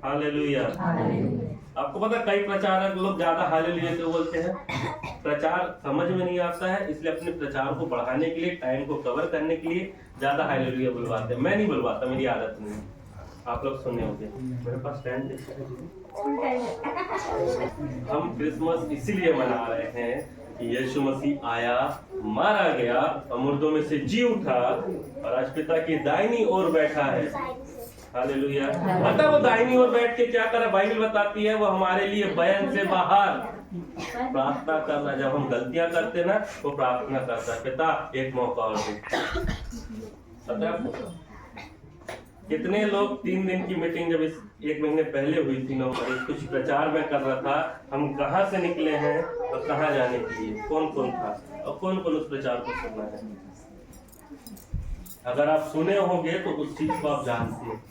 Hallelujah. आपको पता कई प्रचारक लोग ज्यादा हालेलुया क्यों बोलते हैं? प्रचार समझ में नहीं आता है, इसलिए अपने प्रचार को बढ़ाने के लिए, टाइम को कवर करने के लिए ज्यादा हालेलुया बुलवाते हैं। मैं नहीं बुलवाता, मेरी आदत नहीं है। आप लोग सुने होंगे, मेरे पास स्टैंड है। हम क्रिसमस इसीलिए मना रहे हैं कि यीशु मसीह आया, मारा गया, मुर्दों में से जी उठा और आज पिता की दाहिनी ओर बैठा है। हालेलुया। पता वो दाहिनी ओर बैठ के क्या करा? बाइबल बताती है वो हमारे लिए बयान से बाहर प्रार्थना करना। जब हम गलतियां करते ना, वो प्रार्थना करता है, पिता एक मौका और दे। पता है कितने लोग 3 दिन की मीटिंग जब इस 1 महीने पहले हुई थी ना, कुछ प्रचार में कर रहा था, हम कहाँ से निकले हैं और कहाँ जाने के लिए, कौन कौन था और कौन कौन उस प्रचार को सुनना है। अगर आप सुने होंगे तो उस चीज को आप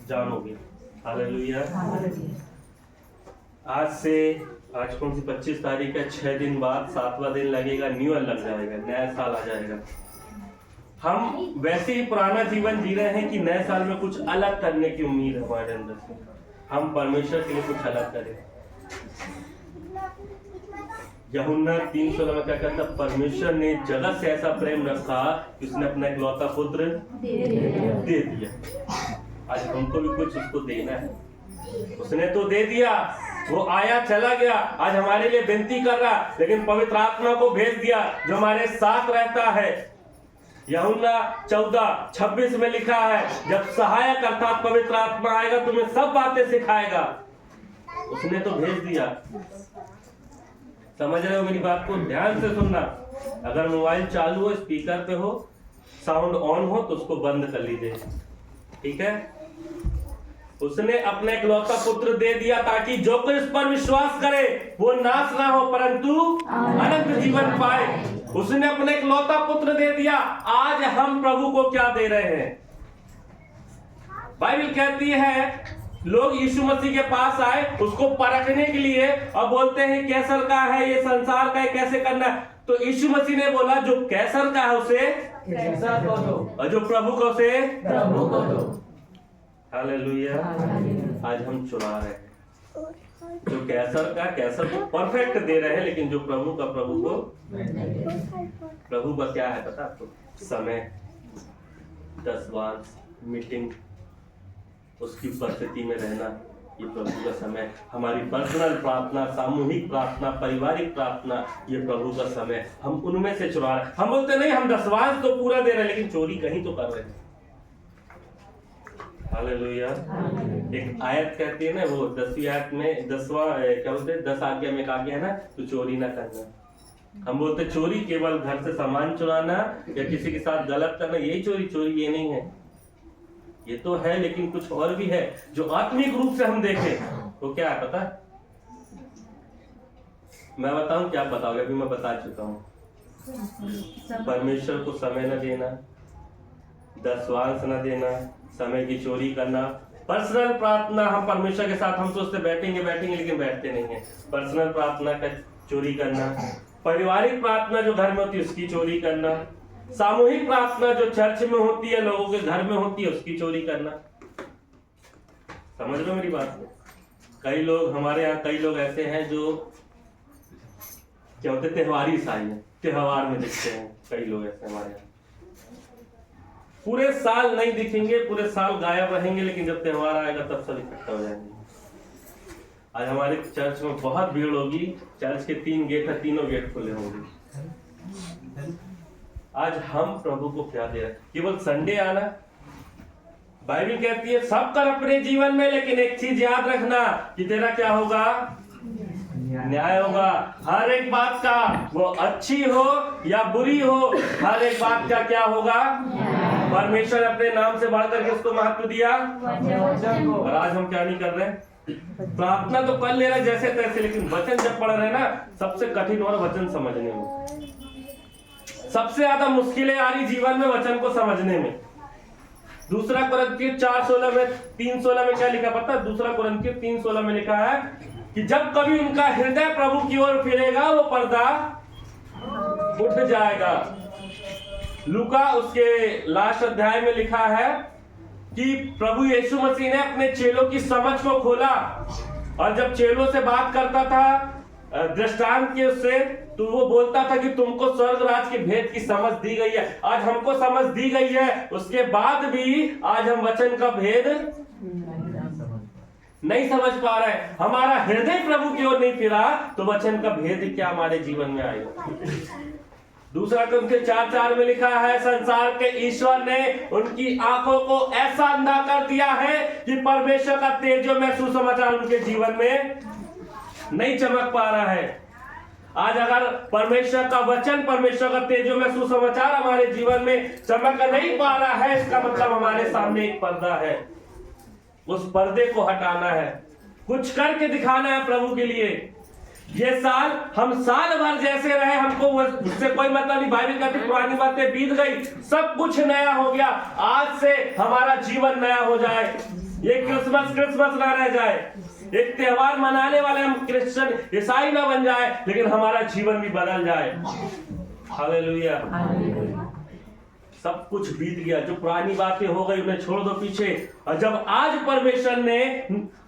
जानोगे। हालेलुया। आज कौन सी 25 तारीख है? 6 दिन बाद 7वां दिन लगेगा, न्यू ईयर लग जाएगा, नया साल आ जाएगा। हम वैसे ही पुराना जीवन जी रहे हैं कि नए साल में कुछ अलग करने की उम्मीद है हमारे अंदर से। हम परमेश्वर के लिए कुछ अलग करें। यूहन्ना 3:16 में क्या कहता है? परमेश्वर ने जगत से ऐसा प्रेम रखा कि उसने अपना इकलौता पुत्र दे दिया। आज हमको भी कुछ उसको देना है। उसने तो दे दिया, वो आया चला गया, आज हमारे लिए विनती कर रहा, लेकिन पवित्र आत्मा को भेज दिया जो हमारे साथ रहता है। यूहन्ना 14:26 में लिखा है, जब सहायक अर्थात पवित्र आत्मा आएगा तुम्हें सब बातें सिखाएगा। उसने तो भेज दिया। समझ रहे हो मेरी बात को? ध्यान से सुनना। अगर मोबाइल चालू हो, स्पीकर पे हो, साउंड ऑन हो तो उसको बंद कर लीजिए, ठीक है? उसने अपना इकलौता पुत्र दे दिया ताकि जो कोई इस पर विश्वास करे वो नाश ना हो परंतु अनंत जीवन पाए। उसने अपना इकलौता पुत्र दे दिया। आज हम प्रभु को क्या दे रहे हैं? बाइबल कहती है लोग यीशु मसीह के पास आए उसको परखने के लिए और बोलते हैं कैसर का है, ये संसार का है, कैसे करना है। तो यीशु मसीह ने बोला जो कैसर का है उसे कैसर को दो और जो प्रभु का उसे प्रभु को दो। हालेलुया। आज हम चुरा रहे हैं, जो कैसर को परफेक्ट दे रहे हैं, लेकिन जो प्रभु का प्रभु को। प्रभु का क्या है पता आपको? समय, दसवांश, मीटिंग, उसकी उपस्थिति में रहना, ये प्रभु का समय। हमारी पर्सनल प्रार्थना, सामूहिक प्रार्थना, पारिवारिक प्रार्थना, ये प्रभु का समय। हम उनमें से चुरा रहे हैं। हम बोलते नहीं हम दसवांश तो पूरा दे रहे हैं, लेकिन चोरी कहीं तो कर रहे हैं। हालेलुया। एक आयत कहती है ना, वो 10वीं आयत में 10वां क्या बोलते हैं, 10 आज्ञा में एक आज्ञा है ना, तो चोरी ना करना। हम बोलते चोरी केवल घर से सामान चुराना या किसी के साथ गलत करना, यही चोरी ये नहीं है। ये तो है, लेकिन कुछ और भी है जो आत्मिक रूप से हम देखें। तो क्या है पता? मैं बताऊं क्या बताओगे? अभी मैं बता चुका हूँ। परमेश्वर को समय न देना, दसवांश न देना, समय की चोरी करना, पर्सनल प्रार्थना। हम परमेश्वर के साथ हम सोचते बैठेंगे लेकिन बैठते नहीं है। पर्सनल प्रार्थना का चोरी करना, पारिवारिक प्रार्थना जो घर में होती है उसकी चोरी करना, सामूहिक प्रार्थना जो चर्च में होती है, लोगों के घर में होती है, उसकी चोरी करना। समझ लो मेरी बात को? कई लोग हमारे यहाँ, कई लोग ऐसे हैं जो क्या होते हैं, त्योहारी ईसाई है, त्योहार में दिखते हैं। कई लोग ऐसे हमारे यहाँ पूरे साल नहीं दिखेंगे, पूरे साल गायब रहेंगे, लेकिन जब त्योहार आएगा तब सब इकट्ठा हो जाएंगे। आज हमारे चर्च में बहुत भीड़ होगी। चर्च के 3 गेट है, तीनों गेट खुले होंगे। आज हम प्रभु को क्या दे रहे हैं? केवल संडे आना। बाइबल कहती है सब कर अपने जीवन में, लेकिन एक चीज याद रखना कि तेरा क्या होगा? न्याय होगा। हर एक बात का, वो अच्छी हो या बुरी हो, हर एक बात का क्या होगा? परमेश्वर अपने नाम से बढ़कर के उसको महत्व दिया। और आज हम क्या नहीं कर रहे हैं? प्रार्थना तो कर ले रहे जैसे तैसे, लेकिन वचन जब पढ़ रहे हैं ना, सबसे कठिन और वचन समझने में। सबसे ज्यादा मुश्किलें आ रही जीवन में वचन को समझने में। दूसरा कुरिन्थियों 4:16 में 3:16 में क्या लिखा पता? दूसरा कुरिन्थियों 3:16 में लिखा है कि जब कभी उनका हृदय प्रभु की ओर फिरेगा वो पर्दा उठ जाएगा। लूका उसके लास्ट अध्याय में लिखा है कि प्रभु यीशु मसीह ने अपने चेलों की समझ को खोला, और जब चेलों से बात करता था दृष्टांत के उससे, तो वो बोलता था कि तुमको स्वर्ग राज के भेद की समझ दी गई है। आज हमको समझ दी गई है, उसके बाद भी आज हम वचन का भेद नहीं समझ पा रहे हैं। हमारा हृदय प्रभु की ओर नहीं फिरा, तो वचन का भेद क्या हमारे जीवन में आएगा। दूसरा कुरिन्थियों 4:4 में लिखा है, संसार के ईश्वर ने उनकी आंखों को ऐसा अंधा कर दिया है कि परमेश्वर का तेजो में सुसमाचार उनके जीवन में नहीं चमक पा रहा है। आज अगर परमेश्वर का वचन, परमेश्वर का तेजो में सुसमाचार हमारे जीवन में चमक नहीं पा रहा है, इसका मतलब हमारे सामने एक पर्दा है। उस पर्दे को हटाना है, कुछ करके दिखाना है प्रभु के लिए। ये साल हम साल भर जैसे रहे, हमको उससे कोई मतलब नहीं। बाइबल कहती पुरानी बातें बीत गई, सब कुछ नया हो गया। आज से हमारा जीवन नया हो जाए। ये क्रिसमस ना रह जाए, एक त्योहार मनाने वाले हम क्रिश्चियन ईसाई ना बन जाए, लेकिन हमारा जीवन भी बदल जाए। हालेलुया। सब कुछ बीत गया, जो पुरानी बातें हो गई उन्हें छोड़ दो पीछे। और जब आज परमेश्वर ने,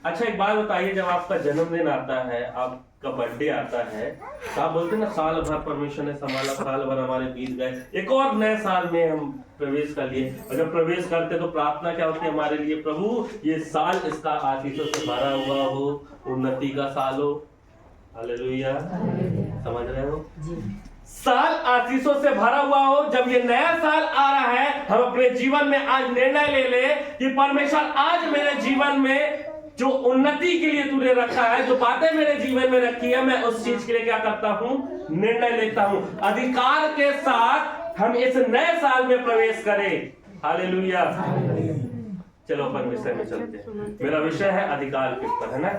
अच्छा एक बात बताइए, जब आपका जन्मदिन आता है, आपका बर्थडे आता है, तो आप बोलते हैं ना साल भर परमेश्वर ने संभाला, साल भर हमारे बीत गए, एक और नए साल में हम प्रवेश कर लिए। और जब प्रवेश करते तो प्रार्थना क्या होती है हमारे लिए, प्रभु ये साल इसका आशीषों से भरा हुआ हो, उन्नति का साल हो। हालेलुया, समझ रहे हो? साल आशीषों से भरा हुआ हो। जब ये नया साल आ रहा है, हम अपने जीवन में आज निर्णय ले ले कि परमेश्वर आज मेरे जीवन में जो उन्नति के लिए तूने रखा है, जो बातें मेरे जीवन में रखी है, मैं उस चीज के लिए क्या करता हूं, निर्णय लेता हूं। अधिकार के साथ हम इस नए साल में प्रवेश करें। हालेलुया। चलो अपन विषय में चलते हैं। मेरा विषय है अधिकार के ऊपर, है ना।